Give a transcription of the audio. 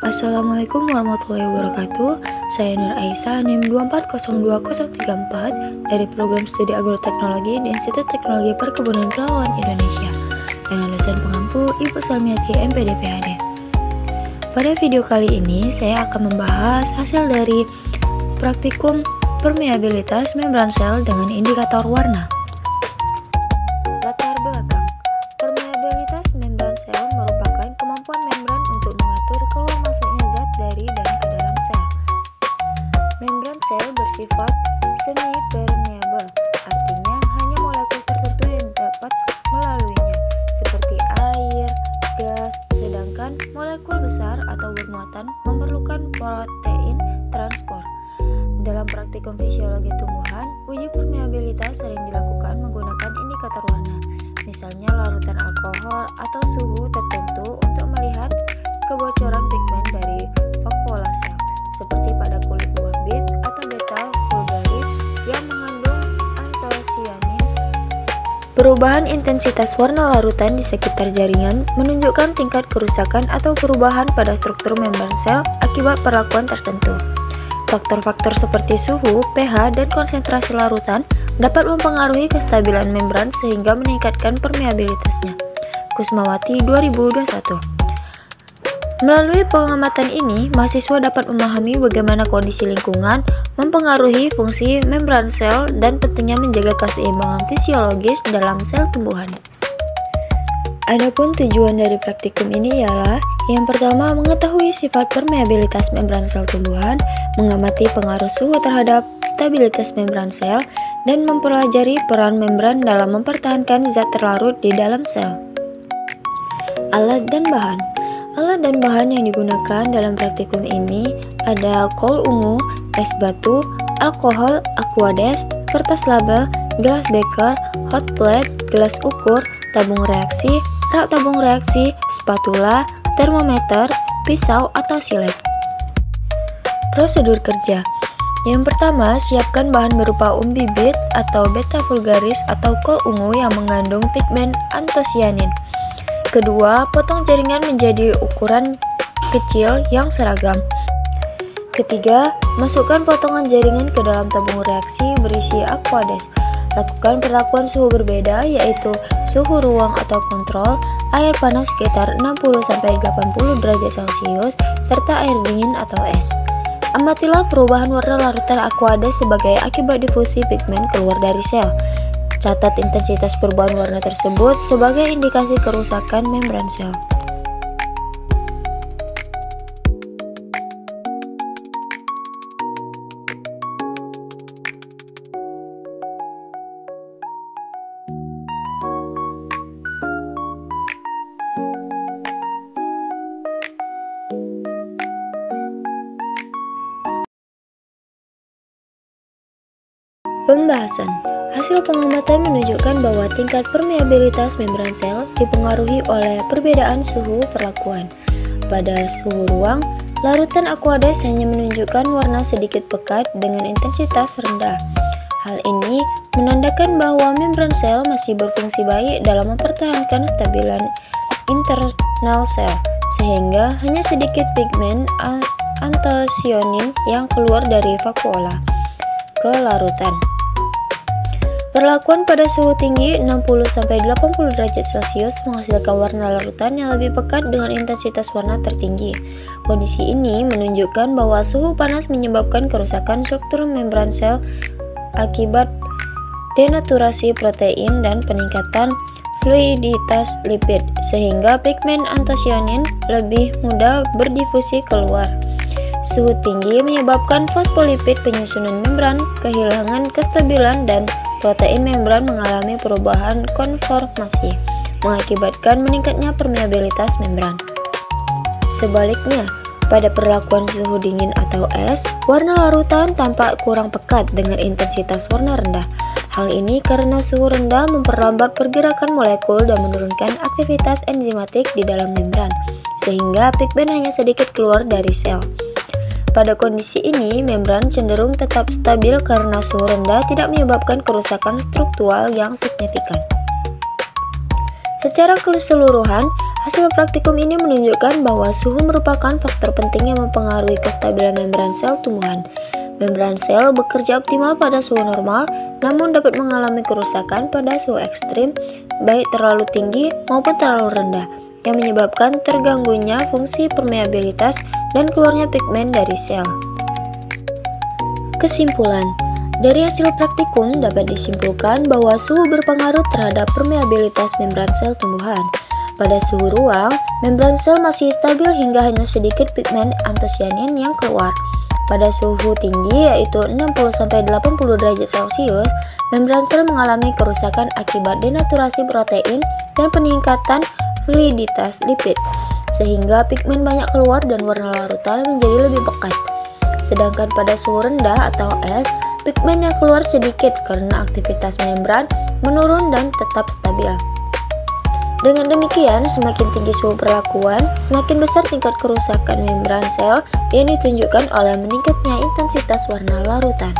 Assalamualaikum warahmatullahi wabarakatuh. Saya Nur Aisyah, NIM 2402034 dari Program Studi Agroteknologi di Institut Teknologi Perkebunan Pelawan Indonesia dengan dosen pengampu Ibu Salmiati MPD PhD. Pada video kali ini saya akan membahas hasil dari praktikum permeabilitas membran sel dengan indikator warna. Latar belakang. Permeabilitas membran sel merupakan kemampuan membran untuk mengatur keluar masuknya zat dari dan ke dalam sel. Membran sel bersifat semi-permeable, artinya hanya molekul tertentu yang dapat melaluinya, seperti air, gas, sedangkan molekul besar atau bermuatan memerlukan protein transport. Dalam praktikum fisiologi tumbuhan, uji permeabilitas sering dilakukan menggunakan indikator warna, misalnya larutan alkohol atau suhu tertentu untuk melihat kebocoran pigmen dari vakuola sel, seperti pada kulit buah bit atau beta vulgaris yang mengandung antosianin. Perubahan intensitas warna larutan di sekitar jaringan menunjukkan tingkat kerusakan atau perubahan pada struktur membran sel akibat perlakuan tertentu. Faktor-faktor seperti suhu, pH, dan konsentrasi larutan dapat mempengaruhi kestabilan membran sehingga meningkatkan permeabilitasnya. Kusmawati 2021. Melalui pengamatan ini, mahasiswa dapat memahami bagaimana kondisi lingkungan mempengaruhi fungsi membran sel dan pentingnya menjaga keseimbangan fisiologis dalam sel tumbuhan. Adapun tujuan dari praktikum ini ialah yang pertama, mengetahui sifat permeabilitas membran sel tumbuhan, mengamati pengaruh suhu terhadap stabilitas membran sel, dan mempelajari peran membran dalam mempertahankan zat terlarut di dalam sel. Alat dan bahan. Alat dan bahan yang digunakan dalam praktikum ini ada kol ungu, es batu, alkohol, aquades, kertas label, gelas beker, hot plate, gelas ukur, tabung reaksi, rak tabung reaksi, spatula, termometer, pisau atau silet. Prosedur kerja. Yang pertama, siapkan bahan berupa umbi bit atau beta vulgaris atau kol ungu yang mengandung pigmen antosianin. Kedua, potong jaringan menjadi ukuran kecil yang seragam. Ketiga, masukkan potongan jaringan ke dalam tabung reaksi berisi aquades. Lakukan perlakuan suhu berbeda, yaitu suhu ruang atau kontrol, air panas sekitar 60-80 derajat Celcius, serta air dingin atau es. Amatilah perubahan warna larutan aquades sebagai akibat difusi pigmen keluar dari sel. Catat intensitas perubahan warna tersebut sebagai indikasi kerusakan membran sel. Pembahasan. Hasil pengamatan menunjukkan bahwa tingkat permeabilitas membran sel dipengaruhi oleh perbedaan suhu perlakuan. Pada suhu ruang, larutan aquades hanya menunjukkan warna sedikit pekat dengan intensitas rendah. Hal ini menandakan bahwa membran sel masih berfungsi baik dalam mempertahankan stabilan internal sel, sehingga hanya sedikit pigmen antosianin yang keluar dari vakuola ke larutan. Perlakuan pada suhu tinggi 60-80 derajat Celcius menghasilkan warna larutan yang lebih pekat dengan intensitas warna tertinggi. Kondisi ini menunjukkan bahwa suhu panas menyebabkan kerusakan struktur membran sel akibat denaturasi protein dan peningkatan fluiditas lipid, sehingga pigmen antosianin lebih mudah berdifusi keluar. Suhu tinggi menyebabkan fosfolipid penyusunan membran kehilangan kestabilan dan protein membran mengalami perubahan konformasi, mengakibatkan meningkatnya permeabilitas membran. Sebaliknya, pada perlakuan suhu dingin atau es, warna larutan tampak kurang pekat dengan intensitas warna rendah. Hal ini karena suhu rendah memperlambat pergerakan molekul dan menurunkan aktivitas enzimatik di dalam membran, sehingga pigmen hanya sedikit keluar dari sel. Pada kondisi ini, membran cenderung tetap stabil karena suhu rendah tidak menyebabkan kerusakan struktural yang signifikan. Secara keseluruhan, Hasil praktikum ini menunjukkan bahwa suhu merupakan faktor penting yang mempengaruhi kestabilan membran sel tumbuhan. Membran sel bekerja optimal pada suhu normal, namun dapat mengalami kerusakan pada suhu ekstrim, baik terlalu tinggi maupun terlalu rendah, yang menyebabkan terganggunya fungsi permeabilitas dan keluarnya pigmen dari sel. Kesimpulan, dari hasil praktikum dapat disimpulkan bahwa suhu berpengaruh terhadap permeabilitas membran sel tumbuhan. Pada suhu ruang, membran sel masih stabil hingga hanya sedikit pigmen antosianin yang keluar. Pada suhu tinggi yaitu 60–80 derajat Celcius, membran sel mengalami kerusakan akibat denaturasi protein dan peningkatan fluiditas lipid, sehingga pigmen banyak keluar dan warna larutan menjadi lebih pekat. Sedangkan pada suhu rendah atau S, pigmen yang keluar sedikit karena aktivitas membran menurun dan tetap stabil. Dengan demikian, semakin tinggi suhu perlakuan, semakin besar tingkat kerusakan membran sel yang ditunjukkan oleh meningkatnya intensitas warna larutan.